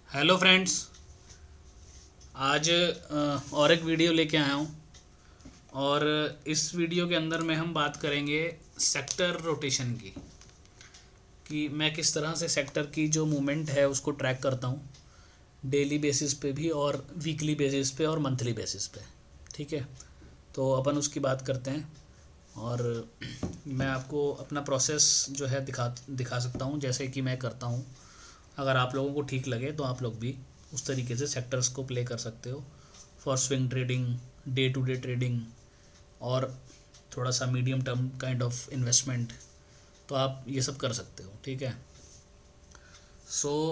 Hello friends. आज और एक वीडियो लेके आया हूँ और इस वीडियो के अंदर में हम बात करेंगे सेक्टर रोटेशन की, कि मैं किस तरह से सेक्टर की जो मूवमेंट है उसको ट्रैक करता हूँ डेली बेसिस पे भी और वीकली बेसिस पे और मंथली बेसिस पे। ठीक है, तो अपन उसकी बात करते हैं और मैं आपको अपना प्रोसेस जो है दिखा दिखा सकता हूँ जैसे कि मैं करता हूँ। अगर आप लोगों को ठीक लगे तो आप लोग भी उस तरीके से सेक्टर्स को प्ले कर सकते हो for swing trading, day to day trading और थोड़ा सा medium term kind of investment. तो आप ये सब कर सकते हो। ठीक है,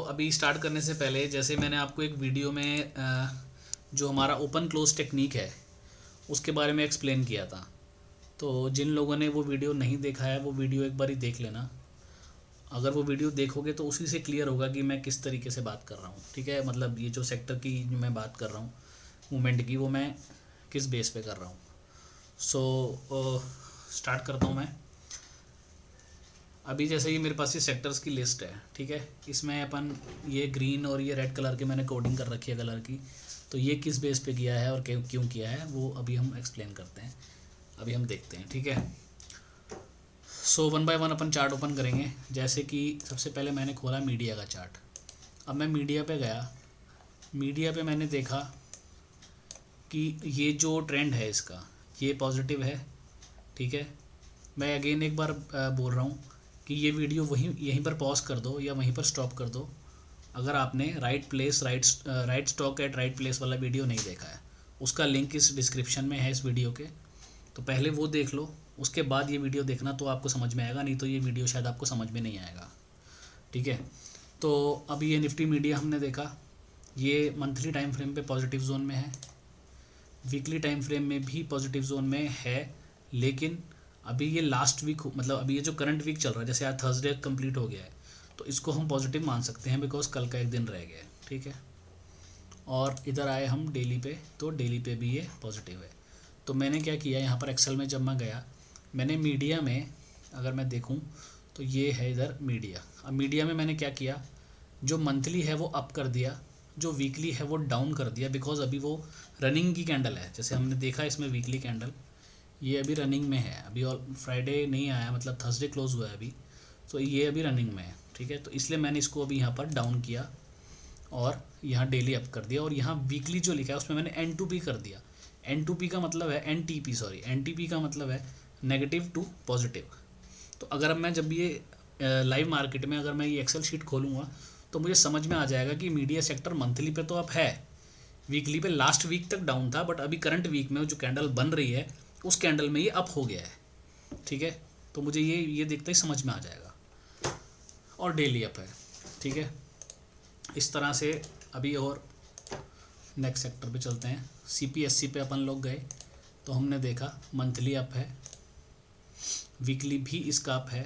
अभी स्टार्ट करने से पहले जैसे मैंने आपको एक वीडियो में जो हमारा ओपन क्लोज टेक्निक है उसके बारे में एक्सप्लेन किया था। तो जिन लोगों ने वो वीडियो नहीं देखा है वो वीडियो एक बार ही देख लेना। अगर वो वीडियो देखोगे तो उसी से क्लियर होगा कि मैं किस तरीके से बात कर रहा हूँ। ठीक है, मतलब ये जो सेक्टर की जो मैं बात कर रहा हूँ मूवमेंट की, वो मैं किस बेस पे कर रहा हूँ। स्टार्ट करता हूँ मैं। अभी जैसे ये मेरे पास ये सेक्टर्स की लिस्ट है। ठीक है, इसमें अपन ये ग्रीन और ये रेड कलर के मैंने कोडिंग कर रखी है कलर की। तो ये किस बेस पे किया है और क्यों किया है वो अभी हम एक्सप्लेन करते हैं, अभी हम देखते हैं। ठीक है, one by one upon chart open करेंगे। जैसे कि सबसे पहले मैंने खोला मीडिया का चार्ट। अब मैं मीडिया पे गया, मीडिया पे मैंने देखा कि ये जो ट्रेंड है इसका ये पॉजिटिव है। ठीक है, मैं अगेन एक बार बोल रहा हूँ कि ये वीडियो यहीं पर पॉज कर दो या वहीं पर स्टॉप कर दो अगर आपने right place right stock at right place वाला वीडियो नहीं देखा है। उसका लिंक इस डिस्क्रिप्शन में है इस वीडियो के, तो पहले वो देख लो, उसके बाद ये वीडियो देखना तो आपको समझ में आएगा, नहीं तो ये वीडियो शायद आपको समझ में नहीं आएगा। ठीक है, तो अभी ये निफ्टी मीडिया हमने देखा, ये मंथली टाइम फ्रेम पे पॉजिटिव जोन में है, वीकली टाइम फ्रेम में भी पॉजिटिव जोन में है। लेकिन अभी ये लास्ट वीक, मतलब अभी ये जो करंट वीक चल रहा है, जैसे आज थर्सडे कंप्लीट हो गया है, तो इसको हम पॉजिटिव मान सकते हैं बिकॉज कल का एक दिन रह गया है। ठीक है, और इधर आए हम डेली पे, तो डेली पे भी ये पॉजिटिव है। तो मैंने क्या किया, यहाँ पर एक्सेल में जब मैं गया, मैंने मीडिया में अगर मैं देखूँ तो ये है इधर मीडिया। अब मीडिया में मैंने क्या किया, जो मंथली है वो अप कर दिया, जो वीकली है वो डाउन कर दिया, बिकॉज अभी वो रनिंग की कैंडल है। जैसे हमने देखा इसमें वीकली कैंडल ये अभी रनिंग में है, अभी और फ्राइडे नहीं आया, मतलब थर्सडे क्लोज हुआ है अभी, तो ये अभी रनिंग में है। ठीक है, तो इसलिए मैंने इसको अभी यहाँ पर डाउन किया और यहाँ डेली अप कर दिया, और यहाँ वीकली जो लिखा है उसमें मैंने N2P कर दिया। N2P का मतलब है NTP, सॉरी NTP का मतलब है नेगेटिव टू पॉजिटिव। तो अगर अब मैं जब ये लाइव मार्केट में अगर मैं ये एक्सेल शीट खोलूँगा तो मुझे समझ में आ जाएगा कि मीडिया सेक्टर मंथली पे तो अप है, वीकली पे लास्ट वीक तक डाउन था, बट अभी करंट वीक में जो कैंडल बन रही है उस कैंडल में ये अप हो गया है। ठीक है, तो मुझे ये देखते ही समझ में आ जाएगा, और डेली अप है। ठीक है, इस तरह से अभी और नेक्स्ट सेक्टर पे चलते हैं। CPSC पे अपन लोग गए तो हमने देखा मंथली अप है, वीकली भी इसका अप है।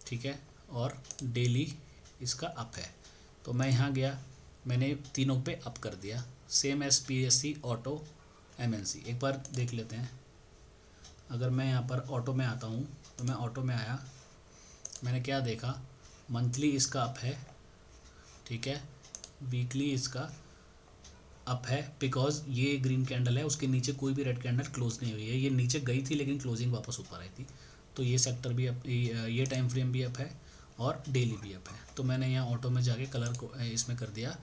ठीक है, और डेली इसका अप है। तो मैं यहाँ गया, मैंने तीनों पे अप कर दिया, same S PSC auto MNC। एक बार देख लेते हैं। अगर मैं यहाँ पर ऑटो में आता हूँ तो मैं ऑटो में आया, मैंने क्या देखा, मंथली इसका अप है। ठीक है, वीकली इसका अप है, बिकॉज ये ग्रीन कैंडल है, उसके नीचे कोई भी रेड कैंडल क्लोज नहीं हुई है, ये नीचे गई थी लेकिन क्लोजिंग वापस ऊपर आई थी। तो ये सेक्टर भी अप, ये टाइम फ्रेम भी अप है और डेली भी अप है। तो मैंने यहाँ ऑटो में जाके कलर को इसमें कर दिया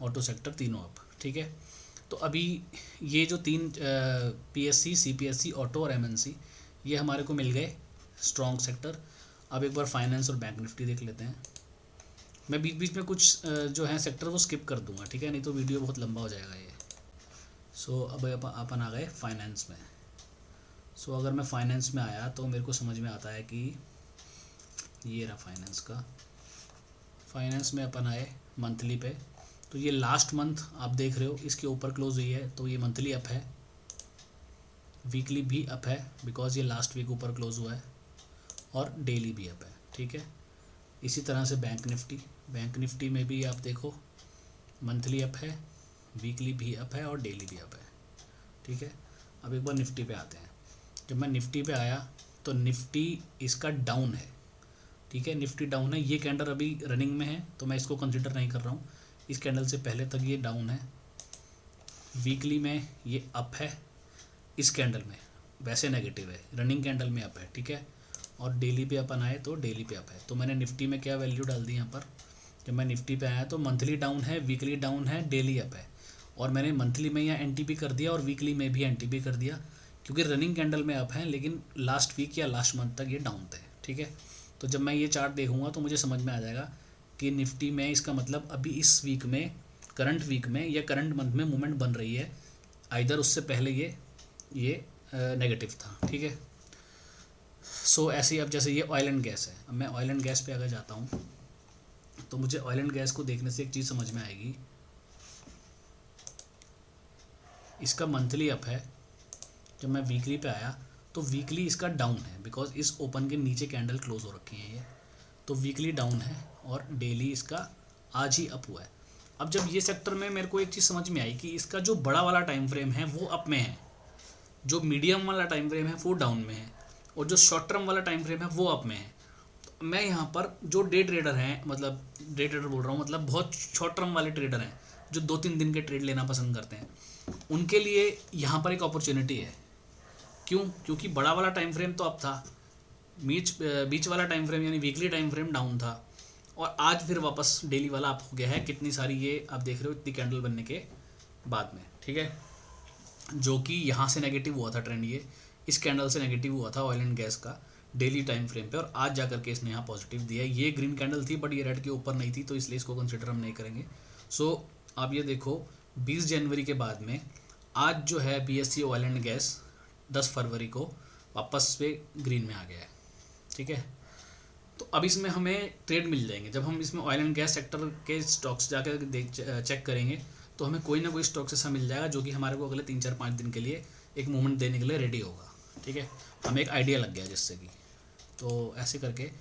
ऑटो सेक्टर तीनों अप। ठीक है, तो अभी ये जो तीन PSC CPSC ऑटो और MNC ये हमारे को मिल गए स्ट्रॉन्ग सेक्टर। अब एक बार फाइनेंस और बैंक निफ्टी देख लेते हैं। मैं बीच बीच में कुछ जो है सेक्टर वो स्किप कर दूंगा, ठीक है, नहीं तो वीडियो बहुत लंबा हो जाएगा ये। अब अपन आ गए फाइनेंस में। अगर मैं फाइनेंस में आया तो मेरे को समझ में आता है कि ये रहा फाइनेंस का। फाइनेंस में अपन आए मंथली पे, तो ये लास्ट मंथ आप देख रहे हो इसके ऊपर क्लोज हुई है, तो ये मंथली अप है। वीकली भी अप है बिकॉज ये लास्ट वीक ऊपर क्लोज हुआ है, और डेली भी अप है। ठीक है, इसी तरह से बैंक निफ्टी में भी आप देखो मंथली अप है, वीकली भी अप है और डेली भी अप है। ठीक है, अब एक बार निफ्टी पे आते हैं। जब मैं निफ्टी पे आया तो निफ्टी इसका डाउन है। ठीक है, निफ्टी डाउन है, ये कैंडल अभी रनिंग में है तो मैं इसको कंसिडर नहीं कर रहा हूँ, इस कैंडल से पहले तक ये डाउन है, वीकली में ये अप है, इस कैंडल में वैसे नेगेटिव है, रनिंग कैंडल में अप है, ठीक है। और डेली पे अपन आए तो डेली पे अप है। तो मैंने निफ्टी में क्या वैल्यू डाल दी यहाँ पर, जब मैं निफ्टी पे आया तो मंथली डाउन है, वीकली डाउन है, डेली अप है। और मैंने मंथली में यहाँ एनटीपी कर दिया और वीकली में भी एनटीपी कर दिया, क्योंकि रनिंग कैंडल में अप है लेकिन लास्ट वीक या लास्ट मंथ तक ये डाउन थे, ठीक है। तो जब मैं ये चार्ट देखूँगा तो मुझे समझ में आ जाएगा कि निफ्टी में इसका मतलब अभी इस वीक में, करंट वीक में या करंट मंथ में मूवमेंट बन रही है, आइदर उससे पहले ये नेगेटिव था, ठीक है। सो ऐसे ही अब जैसे ये ऑयल एंड गैस है, अब मैं ऑयल एंड गैस पे अगर जाता हूँ तो मुझे ऑयल एंड गैस को देखने से एक चीज़ समझ में आएगी, इसका मंथली अप है। जब मैं वीकली पे आया तो वीकली इसका डाउन है, बिकॉज इस ओपन के नीचे कैंडल क्लोज हो रखी है ये, तो वीकली डाउन है और डेली इसका आज ही अप हुआ है। अब जब ये सेक्टर में मेरे को एक चीज़ समझ में आई कि इसका जो बड़ा वाला टाइम फ्रेम है वो अप में है, जो मीडियम वाला टाइम फ्रेम है वो डाउन में है, और जो शॉर्ट टर्म वाला टाइम फ्रेम है वो अप में है। तो मैं यहाँ पर जो डे ट्रेडर हैं, मतलब डे ट्रेडर बोल रहा हूँ, मतलब बहुत शॉर्ट टर्म वाले ट्रेडर हैं जो 2-3 दिन के ट्रेड लेना पसंद करते हैं, उनके लिए यहाँ पर एक अपॉर्चुनिटी है। क्यों? क्योंकि बड़ा वाला टाइम फ्रेम तो अप था, बीच वाला टाइम फ्रेम यानी वीकली टाइम फ्रेम डाउन था, और आज फिर वापस डेली वाला अप हो गया है। कितनी सारी ये आप देख रहे हो इतनी कैंडल बनने के बाद में, ठीक है। जो कि यहाँ से नेगेटिव हुआ था ट्रेंड, ये इस कैंडल से नेगेटिव हुआ था ऑयल एंड गैस का डेली टाइम फ्रेम पे, और आज जाकर के इसने यहाँ पॉजिटिव दिया है। ये ग्रीन कैंडल थी बट ये रेड के ऊपर नहीं थी, तो इसलिए इसको कंसिडर हम नहीं करेंगे। सो आप ये देखो 20 जनवरी के बाद में आज जो है BSE ऑयल एंड गैस 10 फरवरी को वापस पे ग्रीन में आ गया है, ठीक है। तो अब इसमें हमें ट्रेड मिल जाएंगे। जब हम इसमें ऑयल एंड गैस सेक्टर के स्टॉक्स जाकर चेक करेंगे तो हमें कोई ना कोई स्टॉक्स ऐसा मिल जाएगा जो कि हमारे को अगले 3-4-5 दिन के लिए एक मूवमेंट देने के लिए रेडी होगा, ठीक है। हमें एक आइडिया लग गया जिससे कि, तो ऐसे करके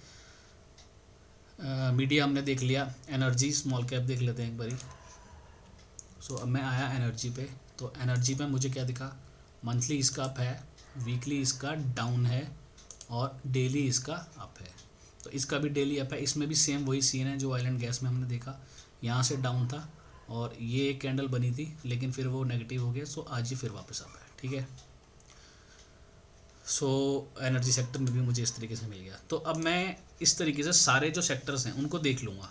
मीडिया हमने देख लिया, एनर्जी स्मॉल कैप देख लेते हैं एक बारी। सो अब मैं आया एनर्जी पे, तो एनर्जी पे मुझे क्या दिखा, मंथली इसका अप है, वीकली इसका डाउन है और डेली इसका अप है। तो इसका भी डेली अप है, इसमें भी सेम वही सीन है जो ऑयल एंड गैस में हमने देखा, यहाँ से डाउन था और ये एक कैंडल बनी थी लेकिन फिर वो नेगेटिव हो गया, सो आज ही फिर वापस अप है, ठीक है। सो एनर्जी सेक्टर में भी मुझे इस तरीके से मिल गया। तो अब मैं इस तरीके से सारे जो सेक्टर्स हैं उनको देख लूँगा,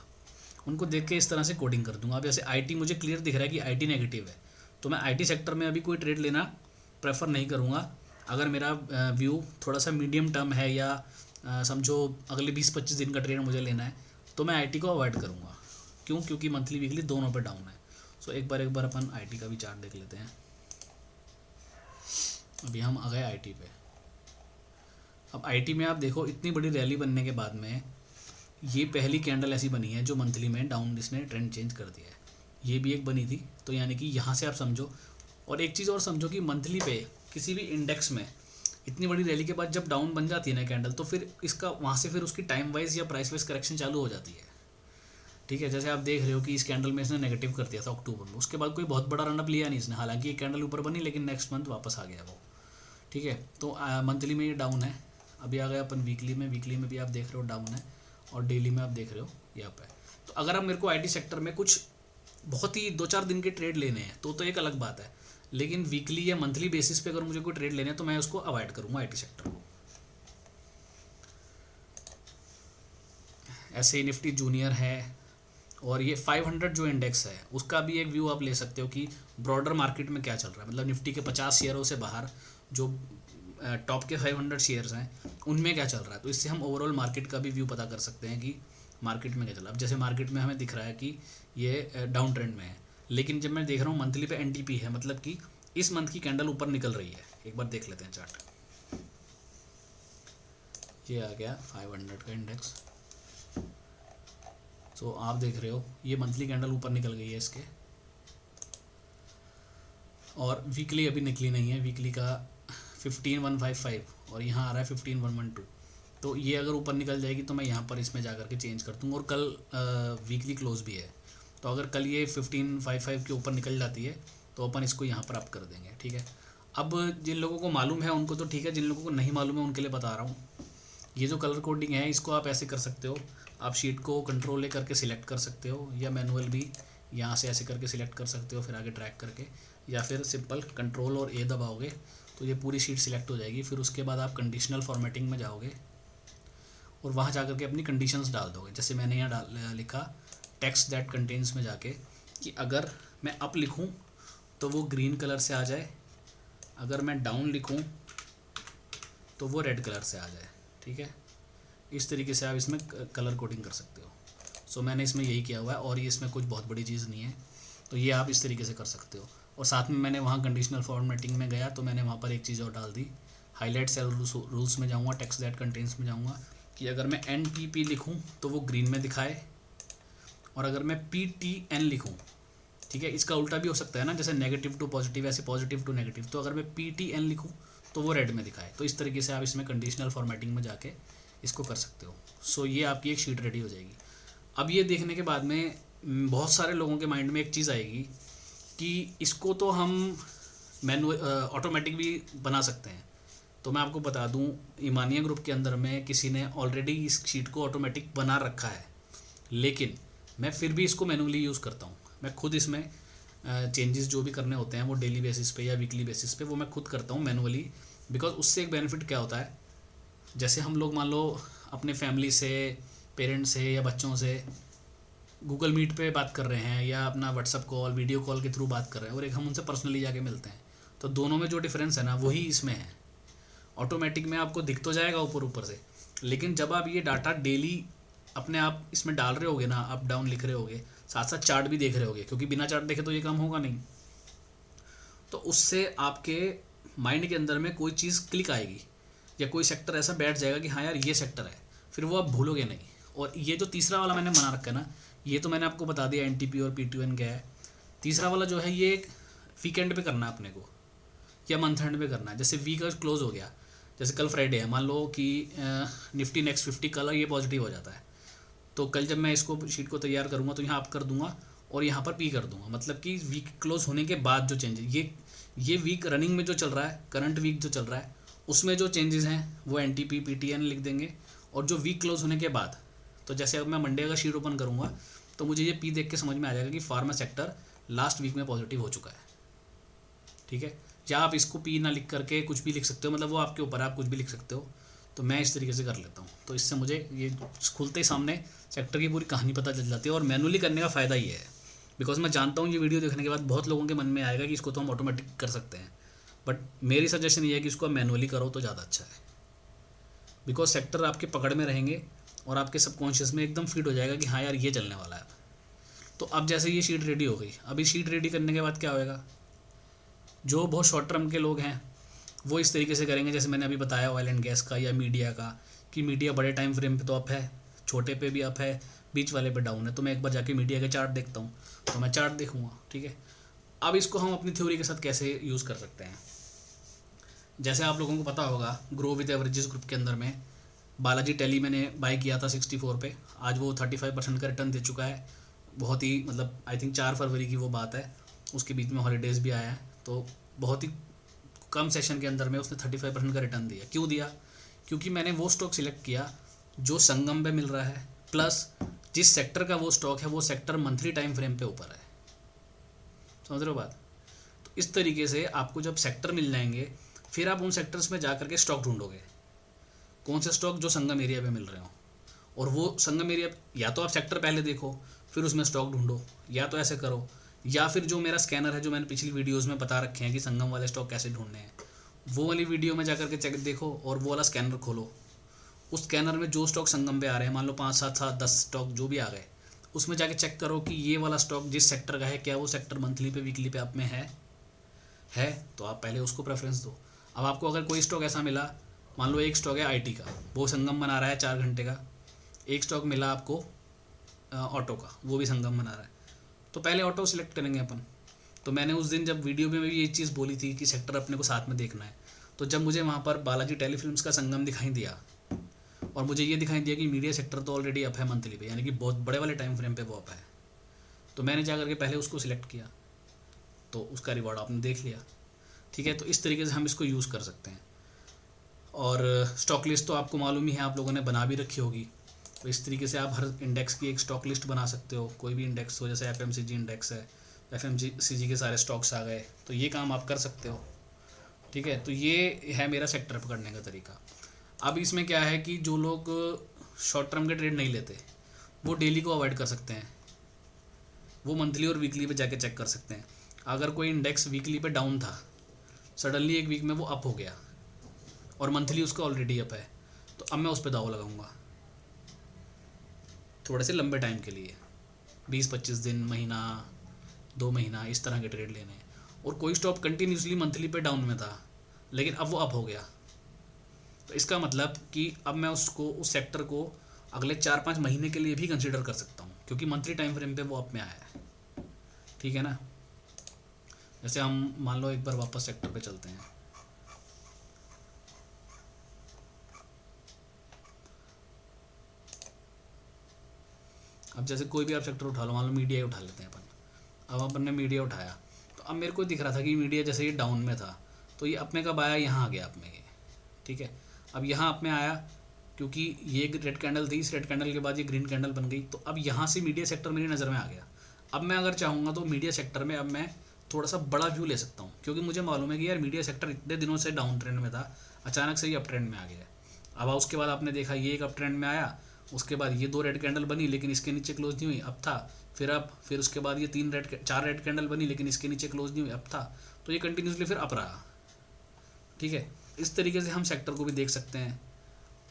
उनको देख के इस तरह से कोडिंग कर दूंगा। अब जैसे आईटी मुझे क्लियर दिख रहा है कि आईटी नेगेटिव है, तो मैं आईटी सेक्टर में अभी कोई ट्रेड लेना प्रेफर नहीं करूँगा। अगर मेरा व्यू थोड़ा सा मीडियम टर्म है या समझो अगले 20-25 दिन का ट्रेड मुझे लेना है, तो मैं आईटी को अवॉइड करूँगा। क्यों? क्योंकि मंथली वीकली दोनों पे डाउन है। सो एक बार अपन आईटी का भी चार्ट देख लेते हैं। अभी हम आ गए आईटी पे। अब आईटी में आप देखो इतनी बड़ी रैली बनने के बाद में ये पहली कैंडल ऐसी बनी है जो मंथली में डाउन इसने ट्रेंड चेंज कर दिया है। ये भी एक बनी थी, तो यानी कि यहाँ से आप समझो। और एक चीज़ और समझो कि मंथली पे किसी भी इंडेक्स में इतनी बड़ी रैली के बाद जब डाउन बन जाती है ना कैंडल, तो फिर इसका वहाँ से फिर उसकी टाइम वाइज या प्राइस वाइज करेक्शन चालू हो जाती है, ठीक है। जैसे आप देख रहे हो कि इस कैंडल में इसने नेगेटिव कर दिया था अक्टूबर में, उसके बाद कोई बहुत बड़ा रनअप लिया नहीं इसने, हालांकि ये कैंडल ऊपर बनी लेकिन नेक्स्ट मंथ वापस आ गया वो, ठीक है। तो मंथली में ये डाउन है। अभी आ गया अपन वीकली में, वीकली में भी आप देख रहे हो डाउन है और डेली में आप देख रहे हो ये अप है। तो अगर अब मेरे को आईटी सेक्टर में कुछ बहुत ही 2-4 दिन के ट्रेड लेने हैं तो एक अलग बात है, लेकिन वीकली या मंथली बेसिस पे अगर मुझे कोई ट्रेड लेने हैं तो मैं उसको अवॉइड करूँगा आईटी सेक्टर को। ऐसे ही निफ्टी जूनियर है, और ये 500 जो इंडेक्स है उसका भी एक व्यू आप ले सकते हो कि ब्रॉडर मार्केट में क्या चल रहा है। मतलब निफ्टी के 50 शेयरों से बाहर जो टॉप के 500 शेयर्स हैं उनमें क्या चल रहा है, तो इससे हम ओवरऑल मार्केट का भी व्यू पता कर सकते हैं कि मार्केट में क्या चल रहा है। अब जैसे मार्केट में हमें दिख रहा है कि ये डाउन ट्रेंड में है, लेकिन जब मैं देख रहा हूँ मंथली पे एनटीपी है, मतलब कि इस मंथ की कैंडल ऊपर निकल रही है। एक बार देख लेते हैं चार्ट। ये आ गया 500 का इंडेक्स। तो आप देख रहे हो ये मंथली कैंडल ऊपर निकल गई है इसके, और वीकली अभी निकली नहीं है। वीकली का 15,155 और यहाँ आ रहा है 15,112। तो ये अगर ऊपर निकल जाएगी तो मैं यहाँ पर इसमें जा करके चेंज कर दूँगा। और कल वीकली क्लोज भी है, तो अगर कल ये 1555 के ऊपर निकल जाती है तो अपन इसको यहाँ पर अप कर देंगे, ठीक है। अब जिन लोगों को मालूम है उनको तो ठीक है, जिन लोगों को नहीं मालूम है उनके लिए बता रहा हूँ। ये जो कलर कोडिंग है इसको आप ऐसे कर सकते हो, आप शीट को कंट्रोल ले करके सिलेक्ट कर सकते हो, या मैनुअल भी यहाँ से ऐसे करके सिलेक्ट कर सकते हो, फिर आगे ड्रैग करके, या फिर सिंपल कंट्रोल और ए दबाओगे तो ये पूरी शीट सिलेक्ट हो जाएगी। फिर उसके बाद आप कंडीशनल फॉर्मेटिंग में जाओगे और वहाँ जा के अपनी कंडीशंस डाल दोगे। जैसे मैंने यहाँ लिखा टेक्स्ट दैट कंटेन्स में जाके कि अगर मैं अप लिखूँ तो वो ग्रीन कलर से आ जाए, अगर मैं डाउन लिखूँ तो वो रेड कलर से आ जाए। ठीक है, इस तरीके से आप इसमें कलर कोडिंग कर सकते हो। सो मैंने इसमें यही किया हुआ है और ये इसमें कुछ बहुत बड़ी चीज़ नहीं है, तो ये आप इस तरीके से कर सकते हो। और साथ में मैंने वहाँ कंडीशनल फॉर्मेटिंग में गया तो मैंने वहाँ पर एक चीज़ और डाल दी, हाईलाइट सेल रूल्स में जाऊँगा, टेक्स्ट दैट कंटेन्स में जाऊँगा कि अगर मैं NPP लिखूँ तो वो ग्रीन में दिखाए, और अगर मैं PTN लिखूँ, ठीक है, इसका उल्टा भी हो सकता है ना, जैसे नेगेटिव टू पॉजिटिव, ऐसे पॉजिटिव टू नेगेटिव, तो अगर मैं PTN लिखूँ तो वो रेड में दिखाए। तो इस तरीके से आप इसमें कंडीशनल फॉर्मेटिंग में जाके इसको कर सकते हो। सो ये आपकी एक शीट रेडी हो जाएगी। अब ये देखने के बाद में बहुत सारे लोगों के माइंड में एक चीज़ आएगी कि इसको तो हम ऑटोमेटिक भी बना सकते हैं। तो मैं आपको बता दूं, ईमानिया ग्रुप के अंदर में किसी ने ऑलरेडी इस शीट को ऑटोमेटिक बना रखा है, लेकिन मैं फिर भी इसको मैनुअली यूज़ करता हूँ। मैं खुद इसमें चेंजेस जो भी करने होते हैं वो डेली बेसिस पे या वीकली बेसिस पे वो मैं खुद करता हूँ मैनुअली। बिकॉज उससे एक बेनिफिट क्या होता है, जैसे हम लोग मान लो अपने फैमिली से, पेरेंट्स से या बच्चों से गूगल मीट पे बात कर रहे हैं या अपना व्हाट्सअप कॉल, वीडियो कॉल के थ्रू बात कर रहे हैं, और एक हम उनसे पर्सनली जाके मिलते हैं, तो दोनों में जो डिफरेंस है ना वही इसमें है। ऑटोमेटिक में आपको दिख तो जाएगा ऊपर ऊपर से, लेकिन जब आप ये डाटा डेली अपने आप इसमें डाल रहे होगे ना, अप डाउन लिख रहे होगे, साथ साथ चार्ट भी देख रहे होगे, क्योंकि बिना चार्ट देखे तो ये काम होगा नहीं, तो उससे आपके माइंड के अंदर में कोई चीज़ क्लिक आएगी या कोई सेक्टर ऐसा बैठ जाएगा कि हाँ यार ये सेक्टर है, फिर वो आप भूलोगे नहीं। और ये जो तीसरा वाला मैंने बना रखा है ना, ये तो मैंने आपको बता दिया NTP और PTN क्या है। तीसरा वाला जो है ये वीकेंड पे करना है अपने को या मंथ एंड पे करना है। जैसे वीक का क्लोज हो गया, जैसे कल फ्राइडे है, मान लो कि निफ्टी नेक्स्ट 50 कल ये पॉजिटिव हो जाता है, तो कल जब मैं इसको शीट को तैयार करूँगा तो यहाँ अप कर दूंगा और यहाँ पर P कर दूंगा, मतलब कि वीक क्लोज होने के बाद जो चेंजेस, ये वीक रनिंग में जो चल रहा है, करंट वीक जो चल रहा है, उसमें जो चेंजेस हैं वो NTP PTN लिख देंगे। और जो वीक क्लोज होने के बाद, तो जैसे अब मैं मंडे का शीट ओपन करूँगा तो मुझे ये P देख के समझ में आ जाएगा कि फार्मा सेक्टर लास्ट वीक में पॉजिटिव हो चुका है। ठीक है, या आप इसको P ना लिख करके कुछ भी लिख सकते हो, मतलब वो आपके ऊपर, आप कुछ भी लिख सकते हो। तो मैं इस तरीके से कर लेता हूँ, तो इससे मुझे ये खुलते ही सामने सेक्टर की पूरी कहानी पता चल जाती है। और मैनुअली करने का फ़ायदा ये है, बिकॉज मैं जानता हूँ ये वीडियो देखने के बाद बहुत लोगों के मन में आएगा कि इसको तो हम ऑटोमेटिक कर सकते हैं, बट मेरी सजेशन ये है कि इसको आप मैनुअली करो तो ज़्यादा अच्छा है। बिकॉज सेक्टर आपके पकड़ में रहेंगे और आपके सबकॉन्शियस में एकदम फिट हो जाएगा कि हाँ यार ये चलने वाला है। तो अब जैसे ये शीट रेडी हो गई, अभी शीट रेडी करने के बाद क्या होएगा, जो बहुत शॉर्ट टर्म के लोग हैं वो इस तरीके से करेंगे, जैसे मैंने अभी बताया ऑयल एंड गैस का या मीडिया का, कि मीडिया बड़े टाइम फ्रेम पे तो अप है, छोटे पे भी अप है, बीच वाले पे डाउन है, तो मैं एक बार जाके मीडिया के चार्ट देखता हूँ, तो मैं चार्ट देखूँगा। ठीक है, अब इसको हम अपनी थ्योरी के साथ कैसे यूज़ कर सकते हैं। जैसे आप लोगों को पता होगा, ग्रो विद एवरेजेस ग्रुप के अंदर में बालाजी टेली मैंने बाय किया था 64 पे, आज वो 35% का रिटर्न दे चुका है। बहुत ही, मतलब आई थिंक 4 फरवरी की वो बात है, उसके बीच में हॉलीडेज़ भी आया है, तो बहुत ही कम सेशन के अंदर में उसने 35% का रिटर्न दिया। क्यों दिया? क्योंकि मैंने वो स्टॉक सिलेक्ट किया जो संगम पे मिल रहा है, प्लस जिस सेक्टर का वो स्टॉक है वो सेक्टर मंथली टाइम फ्रेम पे ऊपर है। समझ रहे हो बात? तो इस तरीके से आपको जब सेक्टर मिल जाएंगे, फिर आप उन सेक्टर्स में जा करके स्टॉक ढूंढोगे, कौन से स्टॉक जो संगम एरिया पे मिल रहे हो, और वो संगम एरिया, या तो आप सेक्टर पहले देखो फिर उसमें स्टॉक ढूंढो, या तो ऐसे करो, या फिर जो मेरा स्कैनर है जो मैंने पिछली वीडियोस में बता रखे हैं कि संगम वाले स्टॉक कैसे ढूंढने हैं, वो वाली वीडियो में जाकर के चेक देखो और वो वाला स्कैनर खोलो। उस स्कैनर में जो स्टॉक संगम पे आ रहे हैं, मान लो 5, 7, 10 स्टॉक जो भी आ गए, उसमें जाके चेक करो कि ये वाला स्टॉक जिस सेक्टर का है, क्या वो सेक्टर मंथली पे, वीकली पे आप में है तो आप पहले उसको प्रेफरेंस दो। अब आपको अगर कोई स्टॉक ऐसा मिला, मान लो एक स्टॉक है IT का, वो संगम बना रहा है 4 घंटे का, एक स्टॉक मिला आपको ऑटो का, वो भी संगम बना रहा है, तो पहले ऑटो सिलेक्ट करेंगे अपन। तो मैंने उस दिन जब वीडियो में भी ये चीज़ बोली थी कि सेक्टर अपने को साथ में देखना है, तो जब मुझे वहाँ पर बालाजी टेलीफिल्म्स का संगम दिखाई दिया और मुझे ये दिखाई दिया कि मीडिया सेक्टर तो ऑलरेडी अप है मंथली पे, यानी कि बहुत बड़े वाले टाइम फ्रेम पे वो अप है, तो मैंने जा करके पहले उसको सिलेक्ट किया, तो उसका रिवॉर्ड आपने देख लिया। ठीक है, तो इस तरीके से हम इसको यूज़ कर सकते हैं। और स्टॉक लिस्ट तो आपको मालूम ही है, आप लोगों ने बना भी रखी होगी, तो इस तरीके से आप हर इंडेक्स की एक स्टॉक लिस्ट बना सकते हो, कोई भी इंडेक्स हो, जैसे FMCG इंडेक्स है, FMCG के सारे स्टॉक्स आ गए, तो ये काम आप कर सकते हो। ठीक है, तो ये है मेरा सेक्टर पकड़ने का तरीका। अब इसमें क्या है कि जो लोग शॉर्ट टर्म के ट्रेड नहीं लेते वो डेली को अवॉइड कर सकते हैं, वो मंथली और वीकली पे जाके चेक कर सकते हैं। अगर कोई इंडेक्स वीकली पे डाउन था, सडनली एक वीक में वो अप हो गया और मंथली उसका ऑलरेडी अप है, तो अब मैं उस पर दाव लगाऊंगा थोड़े से लंबे टाइम के लिए, 20-25 दिन, महीना, 2 महीना, इस तरह के ट्रेड लेने हैं। और कोई स्टॉक कंटिन्यूसली मंथली पे डाउन में था लेकिन अब वो अप हो गया, तो इसका मतलब कि अब मैं उसको, उस सेक्टर को अगले 4-5 महीने के लिए भी कंसिडर कर सकता हूँ, क्योंकि मंथली टाइम फ्रेम पे वो अप में आया है। ठीक है ना। जैसे हम मान लो एक बार वापस सेक्टर पे चलते हैं। अब जैसे कोई भी आप सेक्टर उठा लो, मान लो मीडिया ही उठा लेते हैं अपन। अब अपन ने मीडिया उठाया तो अब मेरे को दिख रहा था कि मीडिया जैसे ये डाउन में था, तो ये अप में कब आया, यहाँ आ गया अप में ये। ठीक है, अब यहाँ अप में आया क्योंकि ये रेड कैंडल थी, इस रेड कैंडल के बाद ये ग्रीन कैंडल बन गई, तो अब यहाँ से मीडिया सेक्टर मेरी नज़र में आ गया। अब मैं अगर चाहूँगा तो मीडिया सेक्टर में अब मैं थोड़ा सा बड़ा व्यू ले सकता हूँ, क्योंकि मुझे मालूम है कि यार मीडिया सेक्टर इतने दिनों से डाउन ट्रेंड में था, अचानक से ये अप ट्रेंड में आ गया। अब उसके बाद आपने देखा ये एक अप ट्रेंड में आया, उसके बाद ये 2 रेड कैंडल बनी लेकिन इसके नीचे क्लोज नहीं हुई, अब था, फिर उसके बाद ये 4 रेड कैंडल बनी लेकिन इसके नीचे क्लोज नहीं हुई, अब था, तो ये कंटिन्यूसली फिर अप रहा। ठीक है, इस तरीके से हम सेक्टर को भी देख सकते हैं,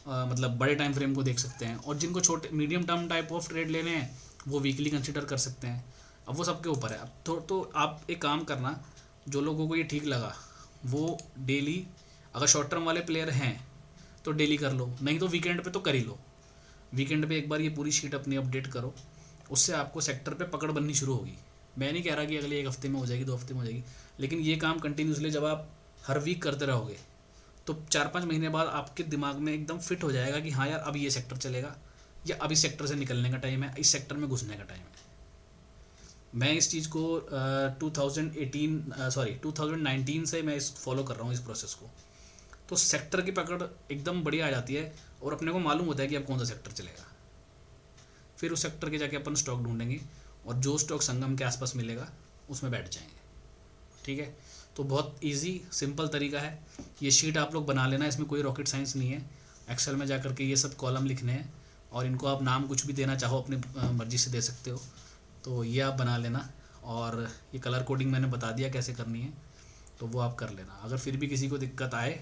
मतलब बड़े टाइम फ्रेम को देख सकते हैं। और जिनको छोटे medium term type of trade लेने हैं वो वीकली कंसिडर कर सकते हैं। अब वो सबके ऊपर है। अब तो आप एक काम करना, जो लोगों को ये ठीक लगा वो डेली, अगर शॉर्ट टर्म वाले प्लेयर हैं तो डेली कर लो, नहीं तो वीकेंड पे तो कर ही लो। वीकेंड पे एक बार ये पूरी शीट अपनी अपडेट करो, उससे आपको सेक्टर पे पकड़ बननी शुरू होगी। मैं नहीं कह रहा कि अगले 1 हफ्ते में हो जाएगी, 2 हफ्ते में हो जाएगी, लेकिन ये काम कंटिन्यूसली जब आप हर वीक करते रहोगे तो 4-5 महीने बाद आपके दिमाग में एकदम फिट हो जाएगा कि हाँ यार अब ये सेक्टर चलेगा, या अब इस सेक्टर से निकलने का टाइम है, इस सेक्टर में घुसने का टाइम है। मैं इस चीज़ को 2019 से मैं इस फॉलो कर रहा हूँ इस प्रोसेस को। तो सेक्टर की पकड़ एकदम बढ़िया आ जाती है और अपने को मालूम होता है कि अब कौन सा सेक्टर चलेगा। फिर उस सेक्टर के जाके अपन स्टॉक ढूंढेंगे और जो स्टॉक संगम के आसपास मिलेगा उसमें बैठ जाएंगे। ठीक है, तो बहुत इजी सिंपल तरीका है। ये शीट आप लोग बना लेना, इसमें कोई रॉकेट साइंस नहीं है। एक्सेल में जा करके ये सब कॉलम लिखने हैं और इनको आप नाम कुछ भी देना चाहो अपनी मर्ज़ी से दे सकते हो, तो ये आप बना लेना। और ये कलर कोडिंग मैंने बता दिया कैसे करनी है, तो वो आप कर लेना। अगर फिर भी किसी को दिक्कत आए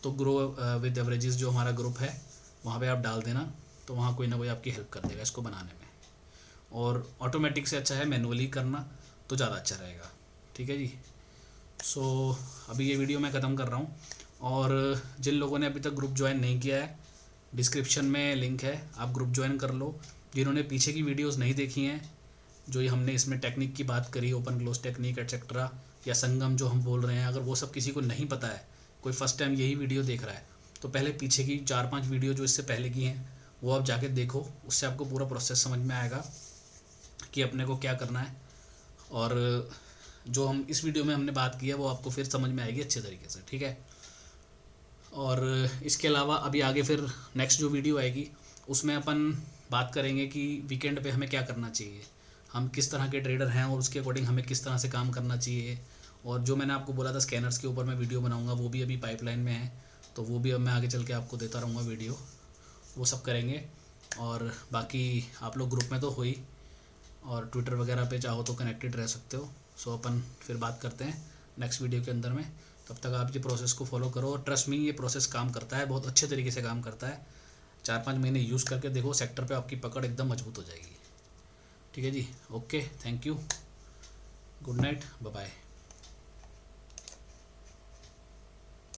तो ग्रो विद एवरेजेस जो हमारा ग्रुप है वहाँ पे आप डाल देना, तो वहाँ कोई ना कोई आपकी हेल्प कर देगा इसको बनाने में। और ऑटोमेटिक से अच्छा है मैनुअली करना तो ज़्यादा अच्छा रहेगा। ठीक है जी। सो अभी ये वीडियो मैं ख़त्म कर रहा हूँ, और जिन लोगों ने अभी तक ग्रुप ज्वाइन नहीं किया है, डिस्क्रिप्शन में लिंक है, आप ग्रुप ज्वाइन कर लो। जिन्होंने पीछे की वीडियोस नहीं देखी हैं, जो ये हमने इसमें टेक्निक की बात करी, ओपन क्लोज टेक्निक एटसेट्रा, या संगम जो हम बोल रहे हैं, अगर वो सब किसी को नहीं पता है, कोई फर्स्ट टाइम यही वीडियो देख रहा है, तो पहले पीछे की 4-5 वीडियो जो इससे पहले की हैं वो आप जाके देखो, उससे आपको पूरा प्रोसेस समझ में आएगा कि अपने को क्या करना है। और जो हम इस वीडियो में हमने बात की है वो आपको फिर समझ में आएगी अच्छे तरीके से। ठीक है, और इसके अलावा अभी आगे फिर नेक्स्ट जो वीडियो आएगी उसमें अपन बात करेंगे कि वीकेंड पे हमें क्या करना चाहिए, हम किस तरह के ट्रेडर हैं और उसके अकॉर्डिंग हमें किस तरह से काम करना चाहिए। और जो मैंने आपको बोला था स्कैनर्स के ऊपर मैं वीडियो बनाऊंगा, वो भी अभी पाइपलाइन में है, तो वो भी अब मैं आगे चल के आपको देता रहूँगा वीडियो, वो सब करेंगे। और बाकी आप लोग ग्रुप में तो हो ही, और ट्विटर वगैरह पे चाहो तो कनेक्टेड रह सकते हो। सो अपन फिर बात करते हैं नेक्स्ट वीडियो के अंदर में। तब तक आप ये प्रोसेस को फॉलो करो, और ट्रस्ट मी ये प्रोसेस काम करता है, बहुत अच्छे तरीके से काम करता है। 4-5 महीने यूज़ करके देखो, सेक्टर पे आपकी पकड़ एकदम मजबूत हो जाएगी। ठीक है जी, okay, thank you, good night, bye bye.